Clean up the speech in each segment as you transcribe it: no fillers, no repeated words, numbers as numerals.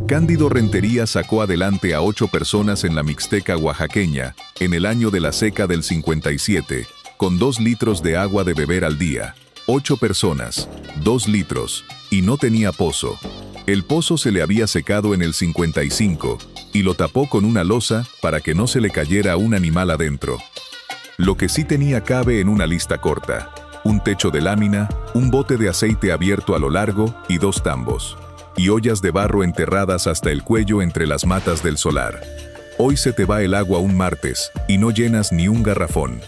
Cándido Rentería sacó adelante a 8 personas en la Mixteca oaxaqueña, en el año de la seca del 57, con 2 litros de agua de beber al día. 8 personas, 2 litros, y no tenía pozo. El pozo se le había secado en el 55, y lo tapó con una losa para que no se le cayera un animal adentro. Lo que sí tenía cabe en una lista corta: un techo de lámina, un bote de aceite abierto a lo largo y 2 tambos. Y ollas de barro enterradas hasta el cuello entre las matas del solar. Hoy se te va el agua un martes, y no llenas ni un garrafón.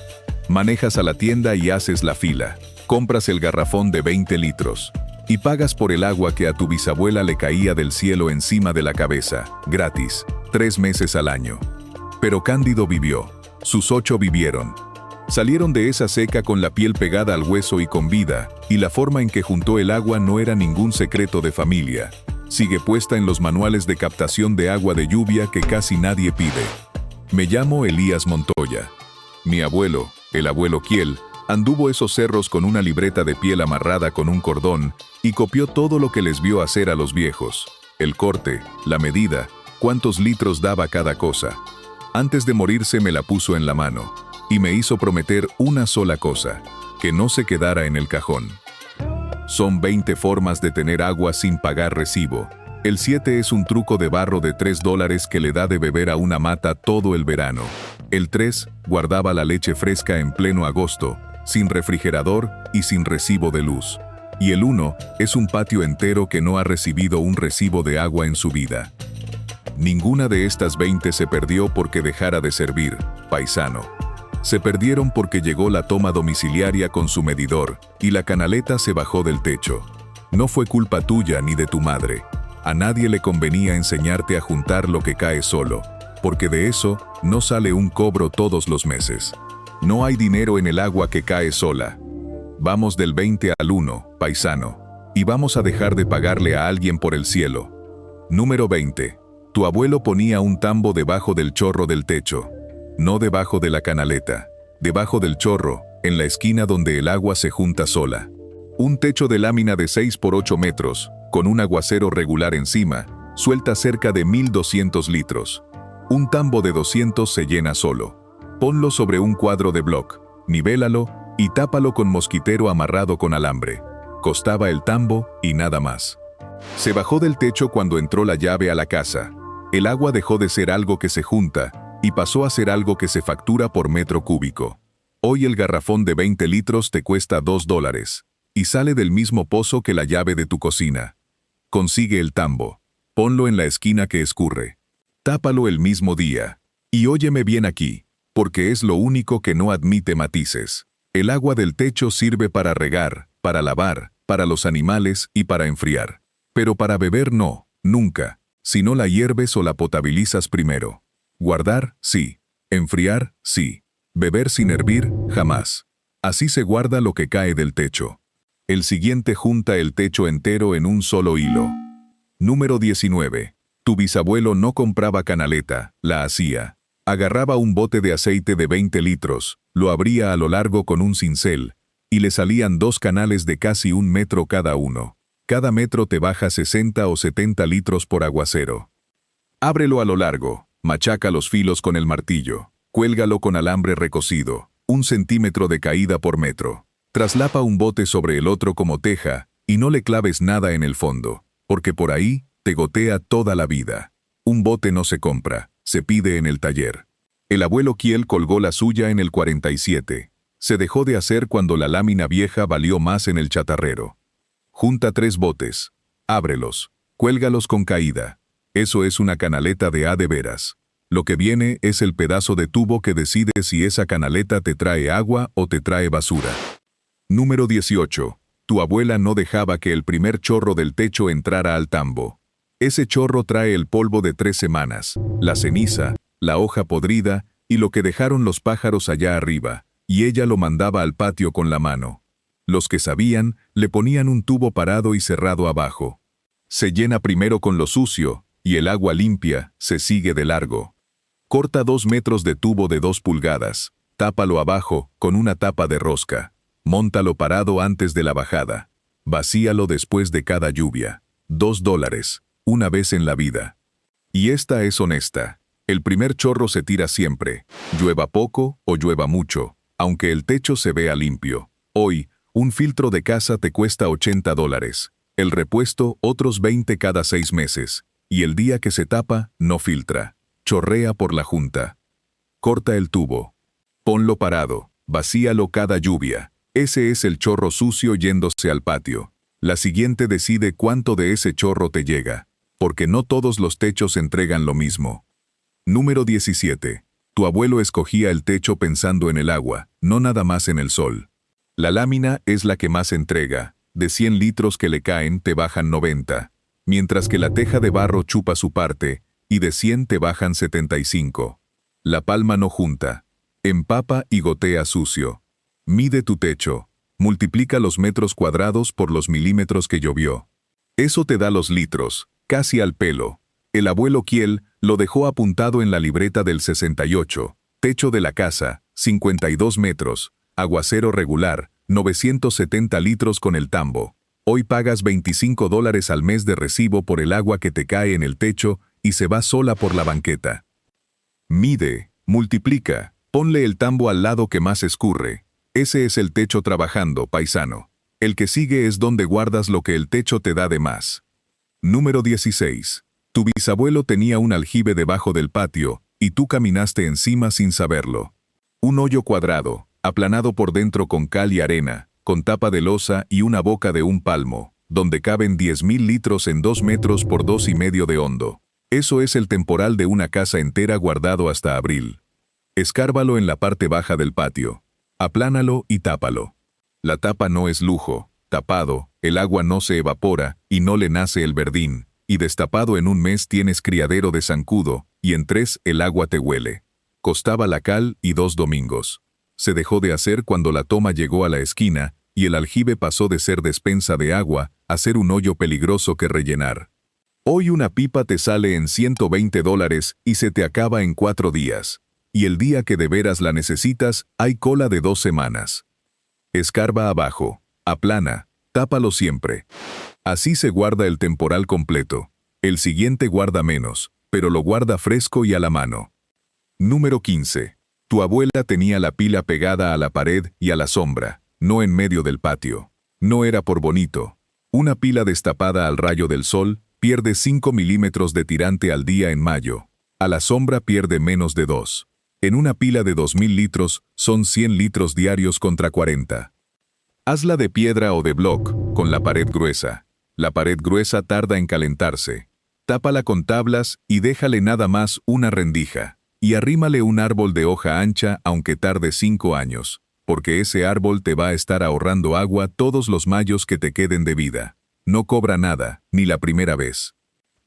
Manejas a la tienda y haces la fila. Compras el garrafón de 20 litros. Y pagas por el agua que a tu bisabuela le caía del cielo encima de la cabeza, gratis, 3 meses al año. Pero Cándido vivió. Sus 8 vivieron. Salieron de esa seca con la piel pegada al hueso y con vida, y la forma en que juntó el agua no era ningún secreto de familia. Sigue puesta en los manuales de captación de agua de lluvia que casi nadie pide. Me llamo Elías Montoya. Mi abuelo, el abuelo Kiel, anduvo esos cerros con una libreta de piel amarrada con un cordón y copió todo lo que les vio hacer a los viejos. El corte, la medida, cuántos litros daba cada cosa. Antes de morirse me la puso en la mano. Y me hizo prometer una sola cosa: que no se quedara en el cajón. Son 20 formas de tener agua sin pagar recibo. El 7 es un truco de barro de $3 que le da de beber a una mata todo el verano. El 3 guardaba la leche fresca en pleno agosto, sin refrigerador y sin recibo de luz. Y el 1 es un patio entero que no ha recibido un recibo de agua en su vida. Ninguna de estas 20 se perdió porque dejara de servir, paisano. Se perdieron porque llegó la toma domiciliaria con su medidor, y la canaleta se bajó del techo. No fue culpa tuya ni de tu madre. A nadie le convenía enseñarte a juntar lo que cae solo, porque de eso no sale un cobro todos los meses. No hay dinero en el agua que cae sola. Vamos del 20 al 1, paisano, y vamos a dejar de pagarle a alguien por el cielo. Número 20. Tu abuelo ponía un tambo debajo del chorro del techo. No debajo de la canaleta, debajo del chorro, en la esquina donde el agua se junta sola. Un techo de lámina de 6 por 8 metros, con un aguacero regular encima, suelta cerca de 1200 litros. Un tambo de 200 se llena solo. Ponlo sobre un cuadro de bloc, nivélalo y tápalo con mosquitero amarrado con alambre. Costaba el tambo y nada más. Se bajó del techo cuando entró la llave a la casa. El agua dejó de ser algo que se junta y pasó a ser algo que se factura por metro cúbico. Hoy el garrafón de 20 litros te cuesta $2 y sale del mismo pozo que la llave de tu cocina. Consigue el tambo, ponlo en la esquina que escurre, tápalo el mismo día. Y óyeme bien aquí, porque es lo único que no admite matices. El agua del techo sirve para regar, para lavar, para los animales y para enfriar. Pero para beber no, nunca, si no la hierves o la potabilizas primero. Guardar, sí. Enfriar, sí. Beber sin hervir, jamás. Así se guarda lo que cae del techo. El siguiente junta el techo entero en un solo hilo. Número 19. Tu bisabuelo no compraba canaleta, la hacía. Agarraba un bote de aceite de 20 litros, lo abría a lo largo con un cincel, y le salían 2 canales de casi 1 metro cada uno. Cada metro te baja 60 o 70 litros por aguacero. Ábrelo a lo largo. Machaca los filos con el martillo. Cuélgalo con alambre recocido, 1 centímetro de caída por metro. Traslapa un bote sobre el otro como teja, y no le claves nada en el fondo, porque por ahí te gotea toda la vida. Un bote no se compra, se pide en el taller. El abuelo Kiel colgó la suya en el 47. Se dejó de hacer cuando la lámina vieja valió más en el chatarrero. Junta 3 botes. Ábrelos. Cuélgalos con caída. Eso es una canaleta de a de veras. Lo que viene es el pedazo de tubo que decide si esa canaleta te trae agua o te trae basura. Número 18. Tu abuela no dejaba que el primer chorro del techo entrara al tambo. Ese chorro trae el polvo de 3 semanas, la ceniza, la hoja podrida y lo que dejaron los pájaros allá arriba, y ella lo mandaba al patio con la mano. Los que sabían, le ponían un tubo parado y cerrado abajo. Se llena primero con lo sucio, y el agua limpia se sigue de largo. Corta 2 metros de tubo de 2 pulgadas, tápalo abajo con una tapa de rosca. Móntalo parado antes de la bajada. Vacíalo después de cada lluvia. $2. una vez en la vida. Y esta es honesta. El primer chorro se tira siempre, llueva poco o llueva mucho, aunque el techo se vea limpio. Hoy, un filtro de casa te cuesta $80, el repuesto otros 20 cada 6 meses, y el día que se tapa, no filtra, chorrea por la junta. Corta el tubo. Ponlo parado, vacíalo cada lluvia. Ese es el chorro sucio yéndose al patio. La siguiente decide cuánto de ese chorro te llega, porque no todos los techos entregan lo mismo. Número 17. Tu abuelo escogía el techo pensando en el agua, no nada más en el sol. La lámina es la que más entrega, de 100 litros que le caen te bajan 90, mientras que la teja de barro chupa su parte, y de 100 te bajan 75. La palma no junta, empapa y gotea sucio. Mide tu techo, multiplica los metros cuadrados por los milímetros que llovió. Eso te da los litros, casi al pelo. El abuelo Kiel lo dejó apuntado en la libreta del 68, techo de la casa, 52 metros, aguacero regular, 970 litros con el tambo. Hoy pagas $25 al mes de recibo por el agua que te cae en el techo y se va sola por la banqueta. Mide, multiplica, ponle el tambo al lado que más escurre. Ese es el techo trabajando, paisano. El que sigue es donde guardas lo que el techo te da de más. Número 16. Tu bisabuelo tenía un aljibe debajo del patio, y tú caminaste encima sin saberlo. Un hoyo cuadrado, aplanado por dentro con cal y arena, con tapa de losa y una boca de un palmo, donde caben 10.000 litros en 2 metros por 2,5 de hondo. Eso es el temporal de una casa entera guardado hasta abril. Escárvalo en la parte baja del patio. Aplánalo y tápalo. La tapa no es lujo. Tapado, el agua no se evapora y no le nace el verdín. Y destapado en un mes tienes criadero de zancudo, y en 3 el agua te huele. Costaba la cal y 2 domingos. Se dejó de hacer cuando la toma llegó a la esquina, y el aljibe pasó de ser despensa de agua a ser un hoyo peligroso que rellenar. Hoy una pipa te sale en $120 y se te acaba en 4 días. Y el día que de veras la necesitas, hay cola de 2 semanas. Escarba abajo, aplana, tápalo siempre. Así se guarda el temporal completo. El siguiente guarda menos, pero lo guarda fresco y a la mano. Número 15. Tu abuela tenía la pila pegada a la pared y a la sombra, no en medio del patio. No era por bonito. Una pila destapada al rayo del sol pierde 5 milímetros de tirante al día en mayo. A la sombra pierde menos de 2. En una pila de 2.000 litros son 100 litros diarios contra 40. Hazla de piedra o de bloc, con la pared gruesa. La pared gruesa tarda en calentarse. Tápala con tablas y déjale nada más una rendija. Y arrímale un árbol de hoja ancha aunque tarde 5 años, porque ese árbol te va a estar ahorrando agua todos los mayos que te queden de vida. No cobra nada, ni la primera vez.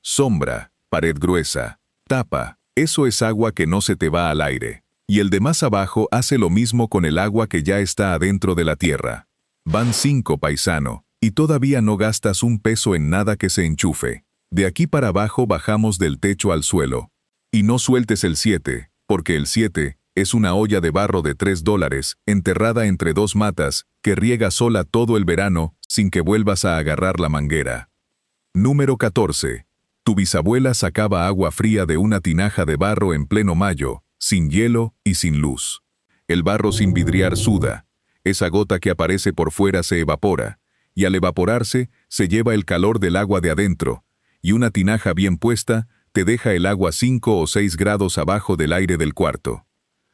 Sombra, pared gruesa, tapa, eso es agua que no se te va al aire. Y el de más abajo hace lo mismo con el agua que ya está adentro de la tierra. Van 5, paisano. Y todavía no gastas un peso en nada que se enchufe. De aquí para abajo bajamos del techo al suelo. Y no sueltes el 7, porque el 7 es una olla de barro de $3, enterrada entre 2 matas, que riega sola todo el verano, sin que vuelvas a agarrar la manguera. Número 14. Tu bisabuela sacaba agua fría de una tinaja de barro en pleno mayo, sin hielo y sin luz. El barro sin vidriar suda. Esa gota que aparece por fuera se evapora. Y al evaporarse, se lleva el calor del agua de adentro, y una tinaja bien puesta te deja el agua 5 o 6 grados abajo del aire del cuarto.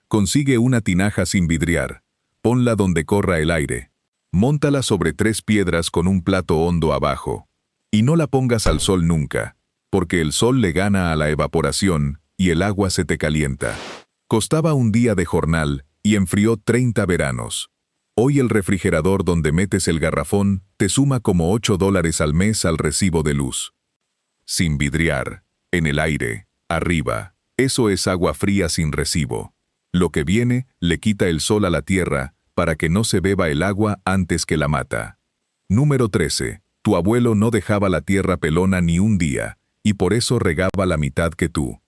Consigue una tinaja sin vidriar, ponla donde corra el aire, móntala sobre 3 piedras con un plato hondo abajo, y no la pongas al sol nunca, porque el sol le gana a la evaporación y el agua se te calienta. Costaba un día de jornal y enfrió 30 veranos. Hoy el refrigerador donde metes el garrafón te suma como $8 al mes al recibo de luz. Sin vidriar, en el aire, arriba, eso es agua fría sin recibo. Lo que viene le quita el sol a la tierra para que no se beba el agua antes que la mata. Número 13. Tu abuelo no dejaba la tierra pelona ni un día, y por eso regaba la mitad que tú.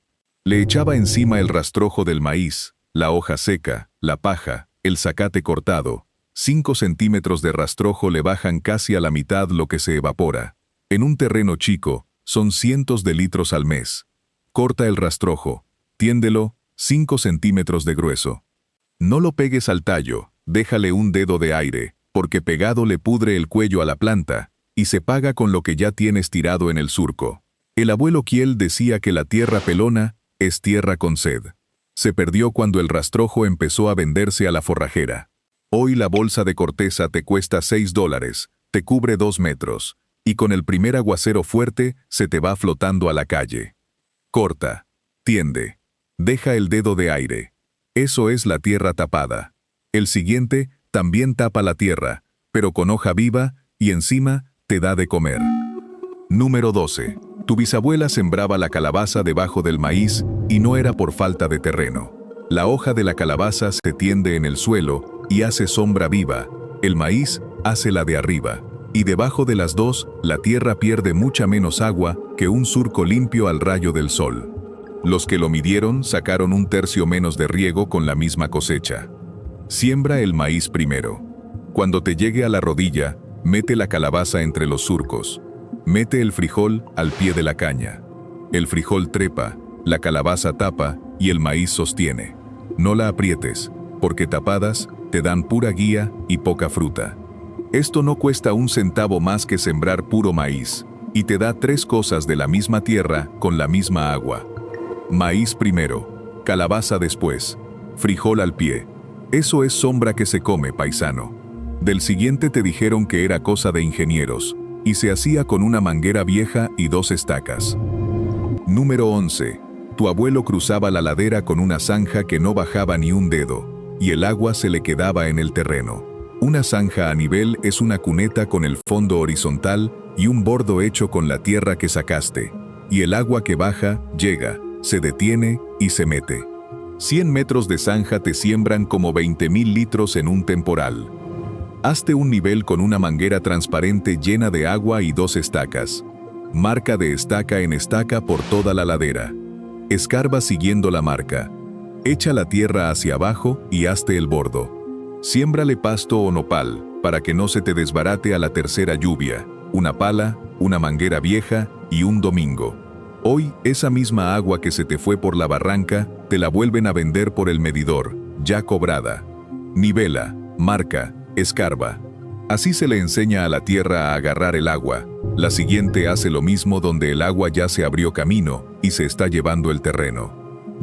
Le echaba encima el rastrojo del maíz, la hoja seca, la paja, el zacate cortado. 5 centímetros de rastrojo le bajan casi a la mitad lo que se evapora. En un terreno chico, son cientos de litros al mes. Corta el rastrojo, tiéndelo, 5 centímetros de grueso. No lo pegues al tallo, déjale un dedo de aire, porque pegado le pudre el cuello a la planta, y se paga con lo que ya tienes tirado en el surco. El abuelo Kiel decía que la tierra pelona es tierra con sed. Se perdió cuando el rastrojo empezó a venderse a la forrajera. Hoy la bolsa de corteza te cuesta $6, te cubre 2 metros, y con el primer aguacero fuerte se te va flotando a la calle. Corta, tiende, deja el dedo de aire. Eso es la tierra tapada. El siguiente también tapa la tierra, pero con hoja viva y encima te da de comer. Número 12. Tu bisabuela sembraba la calabaza debajo del maíz y no era por falta de terreno. La hoja de la calabaza se tiende en el suelo y hace sombra viva. El maíz hace la de arriba. Y debajo de las dos, la tierra pierde mucha menos agua que un surco limpio al rayo del sol. Los que lo midieron sacaron 1/3 menos de riego con la misma cosecha. Siembra el maíz primero. Cuando te llegue a la rodilla, mete la calabaza entre los surcos. Mete el frijol al pie de la caña. El frijol trepa, la calabaza tapa y el maíz sostiene. No la aprietes, porque tapadas te dan pura guía y poca fruta. Esto no cuesta 1 centavo más que sembrar puro maíz, y te da 3 cosas de la misma tierra con la misma agua. Maíz primero, calabaza después, frijol al pie. Eso es sombra que se come, paisano. Del siguiente te dijeron que era cosa de ingenieros, y se hacía con una manguera vieja y 2 estacas. Número 11. Tu abuelo cruzaba la ladera con una zanja que no bajaba ni un dedo, y el agua se le quedaba en el terreno. Una zanja a nivel es una cuneta con el fondo horizontal y un bordo hecho con la tierra que sacaste, y el agua que baja, llega, se detiene y se mete. 100 metros de zanja te siembran como 20.000 litros en un temporal. Hazte un nivel con una manguera transparente llena de agua y 2 estacas. Marca de estaca en estaca por toda la ladera. Escarba siguiendo la marca. Echa la tierra hacia abajo y hazte el bordo. Siémbrale pasto o nopal, para que no se te desbarate a la tercera lluvia, una pala, una manguera vieja y un domingo. Hoy, esa misma agua que se te fue por la barranca, te la vuelven a vender por el medidor, ya cobrada. Nivela, marca, escarba. Así se le enseña a la tierra a agarrar el agua. La siguiente hace lo mismo donde el agua ya se abrió camino y se está llevando el terreno.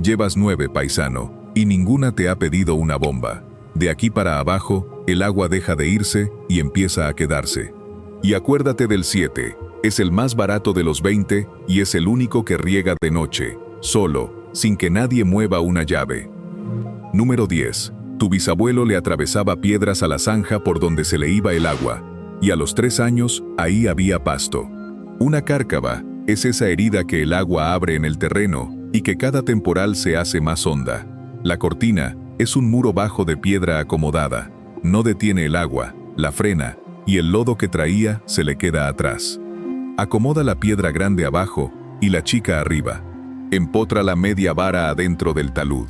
Llevas 9, paisano, y ninguna te ha pedido una bomba. De aquí para abajo, el agua deja de irse y empieza a quedarse. Y acuérdate del 7, es el más barato de los 20 y es el único que riega de noche, solo, sin que nadie mueva una llave. Número 10. Tu bisabuelo le atravesaba piedras a la zanja por donde se le iba el agua, y a los 3 años, ahí había pasto. Una cárcava es esa herida que el agua abre en el terreno y que cada temporal se hace más honda. La cortina es un muro bajo de piedra acomodada. No detiene el agua, la frena, y el lodo que traía se le queda atrás. Acomoda la piedra grande abajo y la chica arriba. Empotra la media vara adentro del talud.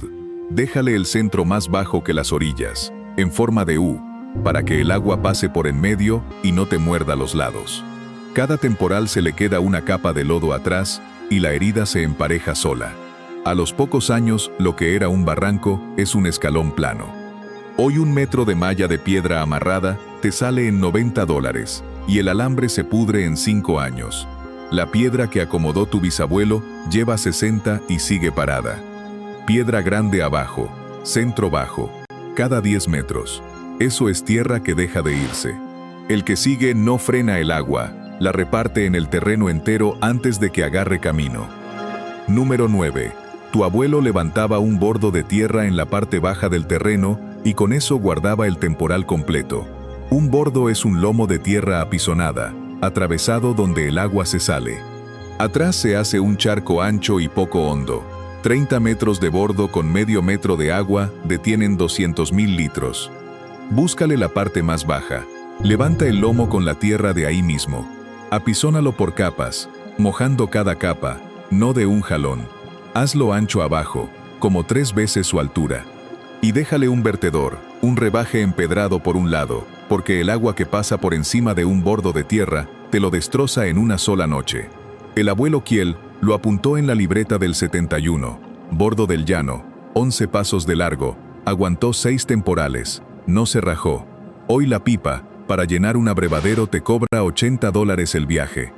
Déjale el centro más bajo que las orillas, en forma de U, para que el agua pase por en medio y no te muerda los lados. Cada temporal se le queda una capa de lodo atrás y la herida se empareja sola. A los pocos años, lo que era un barranco es un escalón plano. Hoy 1 metro de malla de piedra amarrada te sale en $90 y el alambre se pudre en 5 años. La piedra que acomodó tu bisabuelo lleva 60 y sigue parada. Piedra grande abajo, centro bajo, cada 10 metros. Eso es tierra que deja de irse. El que sigue no frena el agua, la reparte en el terreno entero antes de que agarre camino. Número 9. Tu abuelo levantaba un bordo de tierra en la parte baja del terreno y con eso guardaba el temporal completo. Un bordo es un lomo de tierra apisonada, atravesado donde el agua se sale. Atrás se hace un charco ancho y poco hondo. 30 metros de bordo con medio metro de agua detienen 200.000 litros. Búscale la parte más baja. Levanta el lomo con la tierra de ahí mismo. Apisónalo por capas, mojando cada capa, no de un jalón. Hazlo ancho abajo, como 3 veces su altura. Y déjale un vertedor, un rebaje empedrado por un lado, porque el agua que pasa por encima de un bordo de tierra te lo destroza en una sola noche. El abuelo Kiel lo apuntó en la libreta del 71. Bordo del llano, 11 pasos de largo, aguantó 6 temporales, no se rajó. Hoy la pipa, para llenar un abrevadero te cobra $80 el viaje.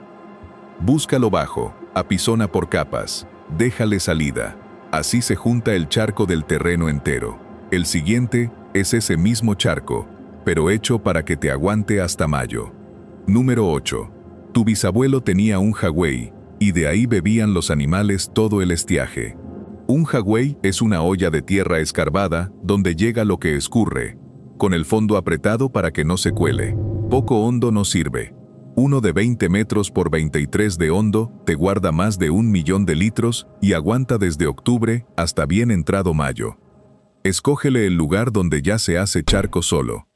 Búscalo bajo, apizona por capas, déjale salida. Así se junta el charco del terreno entero. El siguiente es ese mismo charco, pero hecho para que te aguante hasta mayo. Número 8. Tu bisabuelo tenía un jagüey, y de ahí bebían los animales todo el estiaje. Un jagüey es una olla de tierra escarbada donde llega lo que escurre, con el fondo apretado para que no se cuele. Poco hondo no sirve. Uno de 20 metros por 23 de hondo te guarda más de 1 millón de litros y aguanta desde octubre hasta bien entrado mayo. Escógele el lugar donde ya se hace charco solo.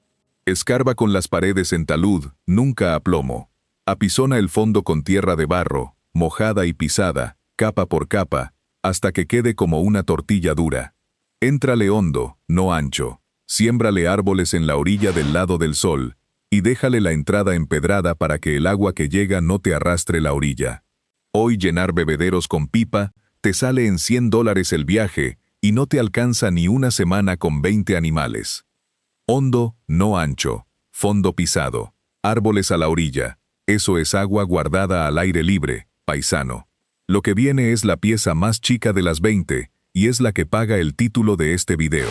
Escarba con las paredes en talud, nunca a plomo. Apizona el fondo con tierra de barro, mojada y pisada, capa por capa, hasta que quede como una tortilla dura. Éntrale hondo, no ancho. Siémbrale árboles en la orilla del lado del sol, y déjale la entrada empedrada para que el agua que llega no te arrastre la orilla. Hoy llenar bebederos con pipa te sale en $100 el viaje y no te alcanza ni una semana con 20 animales. Hondo, no ancho. Fondo pisado. Árboles a la orilla. Eso es agua guardada al aire libre, paisano. Lo que viene es la pieza más chica de las 20, y es la que paga el título de este video.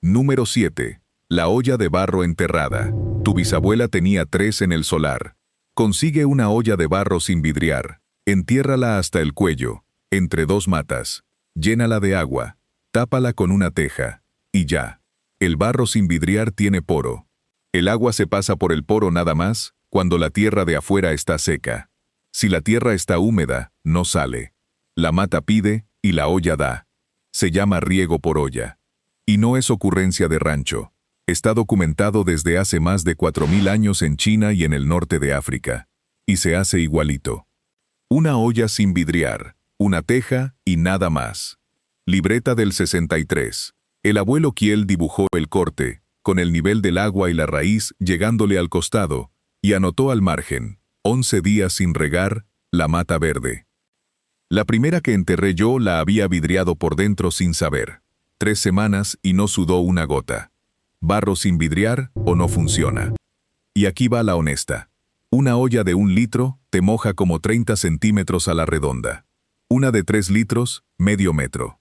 Número 7. La olla de barro enterrada. Tu bisabuela tenía 3 en el solar. Consigue una olla de barro sin vidriar. Entiérrala hasta el cuello, entre 2 matas. Llénala de agua. Tápala con una teja. Y ya. El barro sin vidriar tiene poro. El agua se pasa por el poro nada más cuando la tierra de afuera está seca. Si la tierra está húmeda, no sale. La mata pide y la olla da. Se llama riego por olla. Y no es ocurrencia de rancho. Está documentado desde hace más de 4000 años en China y en el norte de África. Y se hace igualito. Una olla sin vidriar, una teja y nada más. Libreta del 63. El abuelo Kiel dibujó el corte, con el nivel del agua y la raíz llegándole al costado, y anotó al margen, 11 días sin regar, la mata verde. La primera que enterré yo la había vidriado por dentro sin saber. 3 semanas y no sudó una gota. Barro sin vidriar o no funciona. Y aquí va la honesta. Una olla de 1 litro te moja como 30 centímetros a la redonda. Una de 3 litros, medio metro.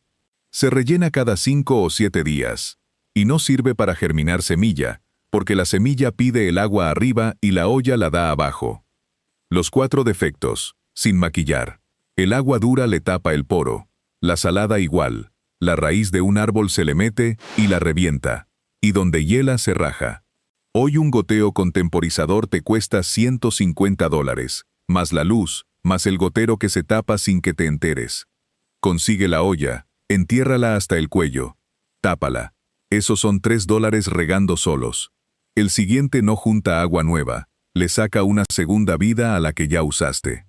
Se rellena cada 5 o 7 días. Y no sirve para germinar semilla, porque la semilla pide el agua arriba y la olla la da abajo. Los 4 defectos, sin maquillar. El agua dura le tapa el poro. La salada igual. La raíz de un árbol se le mete y la revienta. Y donde hiela se raja. Hoy un goteo con temporizador te cuesta $150, más la luz, más el gotero que se tapa sin que te enteres. Consigue la olla, entiérrala hasta el cuello. Tápala. Esos son $3 regando solos. El siguiente no junta agua nueva, le saca una segunda vida a la que ya usaste.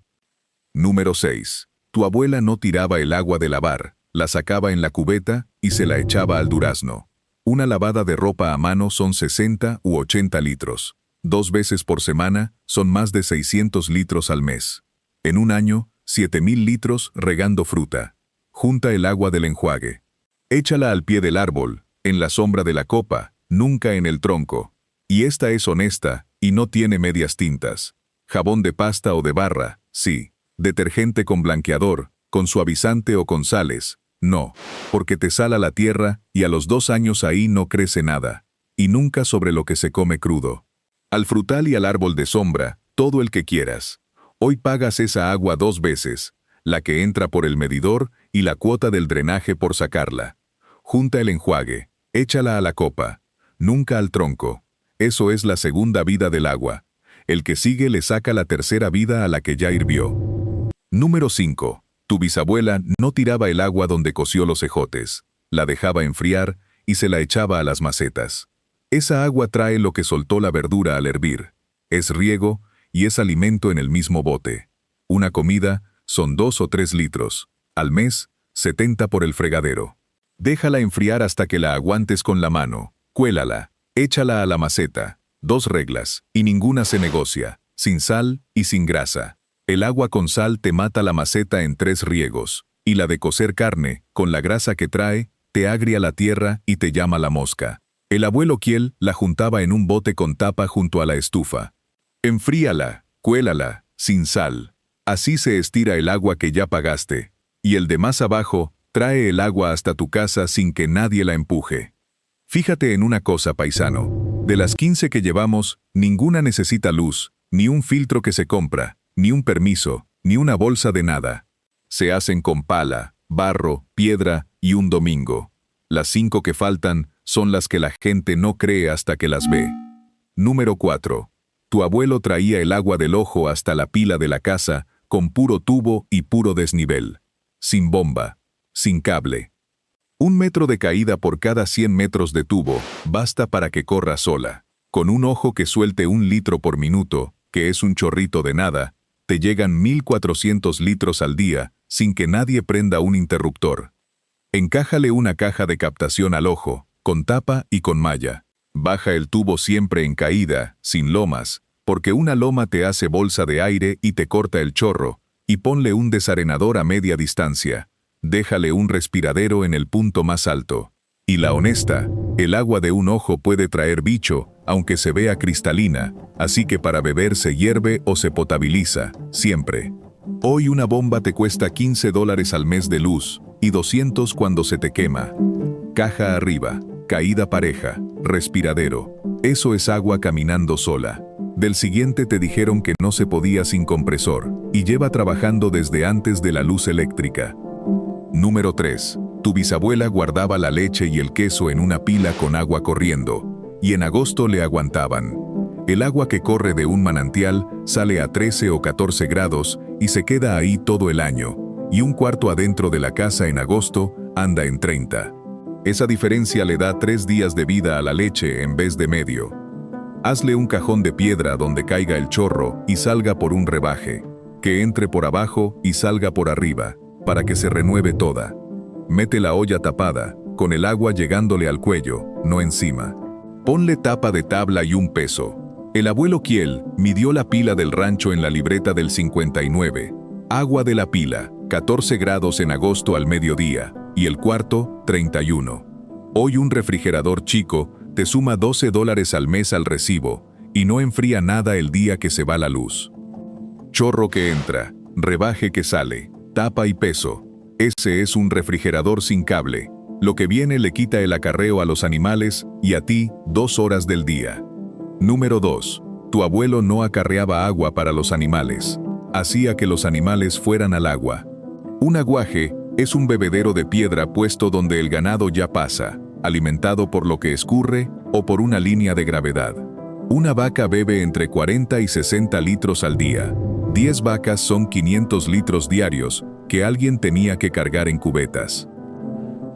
Número 6. Tu abuela no tiraba el agua de lavar, la sacaba en la cubeta y se la echaba al durazno. Una lavada de ropa a mano son 60 u 80 litros. 2 veces por semana son más de 600 litros al mes. En un año, 7000 litros regando fruta. Junta el agua del enjuague. Échala al pie del árbol, en la sombra de la copa, nunca en el tronco. Y esta es honesta y no tiene medias tintas. Jabón de pasta o de barra, sí. Detergente con blanqueador, con suavizante o con sales. No, porque te sala la tierra y a los 2 años ahí no crece nada. Y nunca sobre lo que se come crudo. Al frutal y al árbol de sombra, todo el que quieras. Hoy pagas esa agua 2 veces, la que entra por el medidor y la cuota del drenaje por sacarla. Junta el enjuague, échala a la copa, nunca al tronco. Eso es la segunda vida del agua. El que sigue le saca la tercera vida a la que ya hirvió. Número 5. Tu bisabuela no tiraba el agua donde coció los ejotes, la dejaba enfriar y se la echaba a las macetas. Esa agua trae lo que soltó la verdura al hervir. Es riego y es alimento en el mismo bote. Una comida son 2 o 3 litros. Al mes, 70 por el fregadero. Déjala enfriar hasta que la aguantes con la mano. Cuélala, échala a la maceta. 2 reglas, y ninguna se negocia. Sin sal y sin grasa. El agua con sal te mata la maceta en 3 riegos, y la de cocer carne, con la grasa que trae, te agria la tierra y te llama la mosca. El abuelo Kiel la juntaba en un bote con tapa junto a la estufa. Enfríala, cuélala, sin sal. Así se estira el agua que ya pagaste, y el de más abajo trae el agua hasta tu casa sin que nadie la empuje. Fíjate en una cosa, paisano. De las 15 que llevamos, ninguna necesita luz, ni un filtro que se compra, ni un permiso, ni una bolsa de nada. Se hacen con pala, barro, piedra y un domingo. Las 5 que faltan son las que la gente no cree hasta que las ve. Número 4. Tu abuelo traía el agua del ojo hasta la pila de la casa con puro tubo y puro desnivel. Sin bomba, sin cable. 1 metro de caída por cada 100 metros de tubo basta para que corra sola. Con un ojo que suelte 1 litro por minuto, que es un chorrito de nada, te llegan 1400 litros al día sin que nadie prenda un interruptor. Encájale una caja de captación al ojo, con tapa y con malla. Baja el tubo siempre en caída, sin lomas, porque una loma te hace bolsa de aire y te corta el chorro, y ponle un desarenador a media distancia. Déjale un respiradero en el punto más alto. Y la honesta, el agua de un ojo puede traer bicho, aunque se vea cristalina, así que para beber se hierve o se potabiliza, siempre. Hoy una bomba te cuesta $15 al mes de luz, y 200 cuando se te quema. Caja arriba, caída pareja, respiradero. Eso es agua caminando sola. Del siguiente te dijeron que no se podía sin compresor, y lleva trabajando desde antes de la luz eléctrica. Número 3. Tu bisabuela guardaba la leche y el queso en una pila con agua corriendo, y en agosto le aguantaban. El agua que corre de un manantial sale a 13 o 14 grados y se queda ahí todo el año, y un cuarto adentro de la casa en agosto anda en 30. Esa diferencia le da 3 días de vida a la leche en vez de medio. Hazle un cajón de piedra donde caiga el chorro y salga por un rebaje, que entre por abajo y salga por arriba, para que se renueve toda. Mete la olla tapada, con el agua llegándole al cuello, no encima. Ponle tapa de tabla y un peso. El abuelo Kiel midió la pila del rancho en la libreta del 59. Agua de la pila, 14 grados en agosto al mediodía, y el cuarto, 31. Hoy un refrigerador chico te suma $12 al mes al recibo, y no enfría nada el día que se va la luz. Chorro que entra, rebaje que sale, tapa y peso. Ese es un refrigerador sin cable. Lo que viene le quita el acarreo a los animales y a ti 2 horas del día. Número 2. Tu abuelo no acarreaba agua para los animales. Hacía que los animales fueran al agua. Un aguaje es un bebedero de piedra puesto donde el ganado ya pasa, alimentado por lo que escurre o por una línea de gravedad. Una vaca bebe entre 40 y 60 litros al día. 10 vacas son 500 litros diarios que alguien tenía que cargar en cubetas.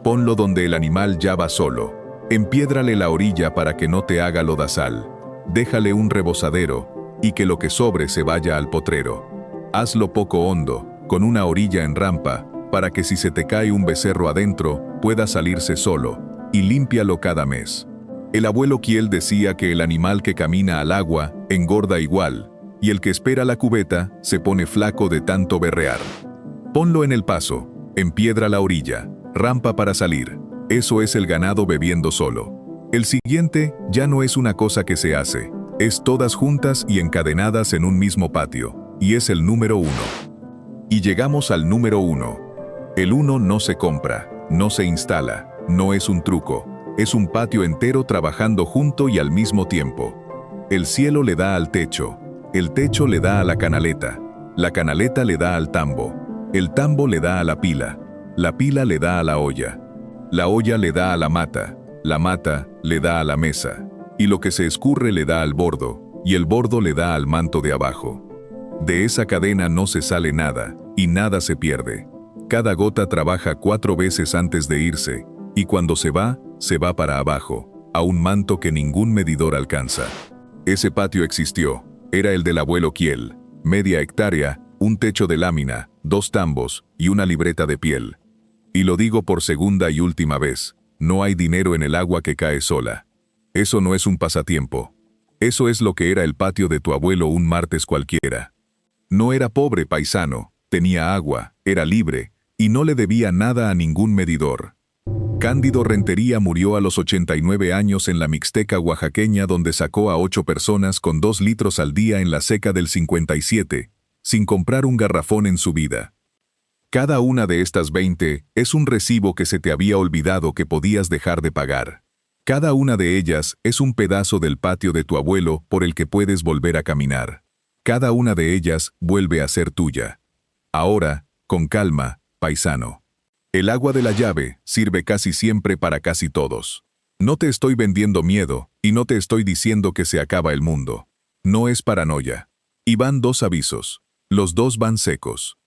Ponlo donde el animal ya va solo. Empiédrale la orilla para que no te haga lodazal. Déjale un rebosadero y que lo que sobre se vaya al potrero. Hazlo poco hondo, con una orilla en rampa, para que si se te cae un becerro adentro, pueda salirse solo, y límpialo cada mes. El abuelo Kiel decía que el animal que camina al agua engorda igual, y el que espera la cubeta se pone flaco de tanto berrear. Ponlo en el paso, empiedra la orilla, rampa para salir. Eso es el ganado bebiendo solo. El siguiente ya no es una cosa que se hace, es todas juntas y encadenadas en un mismo patio, y es el número 1. Y llegamos al número 1. El 1 no se compra, no se instala, no es un truco, es un patio entero trabajando junto y al mismo tiempo. El cielo le da al techo, el techo le da a la canaleta le da al tambo, el tambo le da a la pila le da a la olla le da a la mata le da a la mesa, y lo que se escurre le da al bordo, y el bordo le da al manto de abajo. De esa cadena no se sale nada, y nada se pierde. Cada gota trabaja 4 veces antes de irse, y cuando se va para abajo, a un manto que ningún medidor alcanza. Ese patio existió, era el del abuelo Kiel, media hectárea, un techo de lámina, 2 tambos y una libreta de piel. Y lo digo por segunda y última vez, no hay dinero en el agua que cae sola. Eso no es un pasatiempo. Eso es lo que era el patio de tu abuelo un martes cualquiera. No era pobre, paisano, tenía agua, era libre, y no le debía nada a ningún medidor. Cándido Rentería murió a los 89 años en la Mixteca oaxaqueña, donde sacó a 8 personas con 2 litros al día en la seca del 57, sin comprar un garrafón en su vida. Cada una de estas 20 es un recibo que se te había olvidado que podías dejar de pagar. Cada una de ellas es un pedazo del patio de tu abuelo por el que puedes volver a caminar. Cada una de ellas vuelve a ser tuya. Ahora, con calma, paisano. El agua de la llave sirve casi siempre para casi todos. No te estoy vendiendo miedo y no te estoy diciendo que se acaba el mundo. No es paranoia. Y van 2 avisos. Los 2 van secos.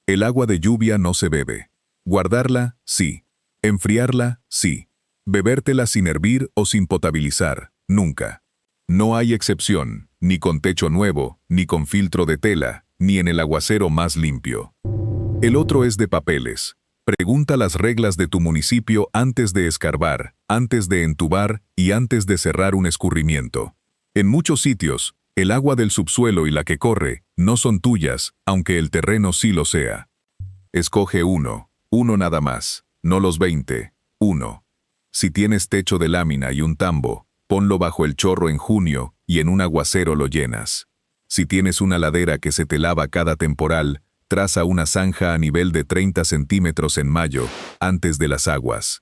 El agua de lluvia no se bebe. Guardarla, sí. Enfriarla, sí. Bebértela sin hervir o sin potabilizar, nunca. No hay excepción, ni con techo nuevo, ni con filtro de tela, ni en el aguacero más limpio. El otro es de papeles. Pregunta las reglas de tu municipio antes de escarbar, antes de entubar y antes de cerrar un escurrimiento. En muchos sitios, el agua del subsuelo y la que corre no son tuyas, aunque el terreno sí lo sea. Escoge uno nada más, no los 20, uno. Si tienes techo de lámina y un tambo, ponlo bajo el chorro en junio y en un aguacero lo llenas. Si tienes una ladera que se te lava cada temporal, traza una zanja a nivel de 30 centímetros en mayo, antes de las aguas.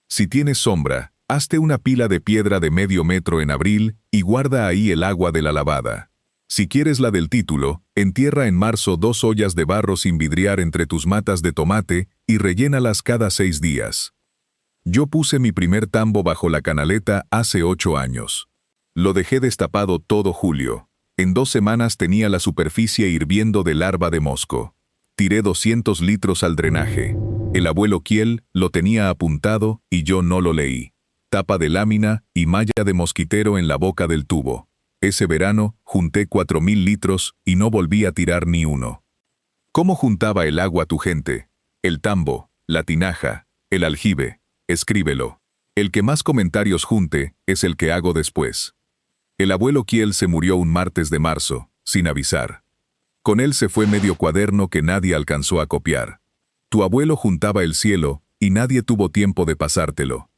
Si tienes sombra, hazte una pila de piedra de medio metro en abril y guarda ahí el agua de la lavada. Si quieres la del título, entierra en marzo 2 ollas de barro sin vidriar entre tus matas de tomate y rellénalas cada 6 días. Yo puse mi primer tambo bajo la canaleta hace 8 años. Lo dejé destapado todo julio. En 2 semanas tenía la superficie hirviendo de larva de mosco. Tiré 200 litros al drenaje. El abuelo Kiel lo tenía apuntado y yo no lo leí. Tapa de lámina y malla de mosquitero en la boca del tubo. Ese verano junté 4.000 litros y no volví a tirar ni uno. ¿Cómo juntaba el agua tu gente? El tambo, la tinaja, el aljibe. Escríbelo. El que más comentarios junte es el que hago después. El abuelo Kiel se murió un martes de marzo, sin avisar. Con él se fue medio cuaderno que nadie alcanzó a copiar. Tu abuelo juntaba el cielo y nadie tuvo tiempo de pasártelo.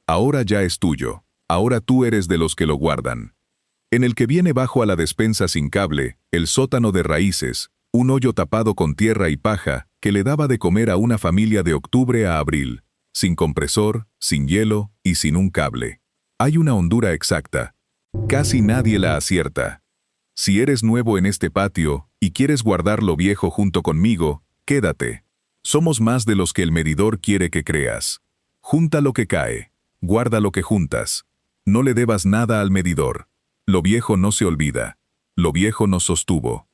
Ahora ya es tuyo. Ahora tú eres de los que lo guardan. En el que viene bajo a la despensa sin cable, el sótano de raíces, un hoyo tapado con tierra y paja que le daba de comer a una familia de octubre a abril. Sin compresor, sin hielo y sin un cable. Hay una hondura exacta. Casi nadie la acierta. Si eres nuevo en este patio y quieres guardar lo viejo junto conmigo, quédate. Somos más de los que el medidor quiere que creas. Junta lo que cae. Guarda lo que juntas. No le debas nada al medidor. Lo viejo no se olvida. Lo viejo nos sostuvo.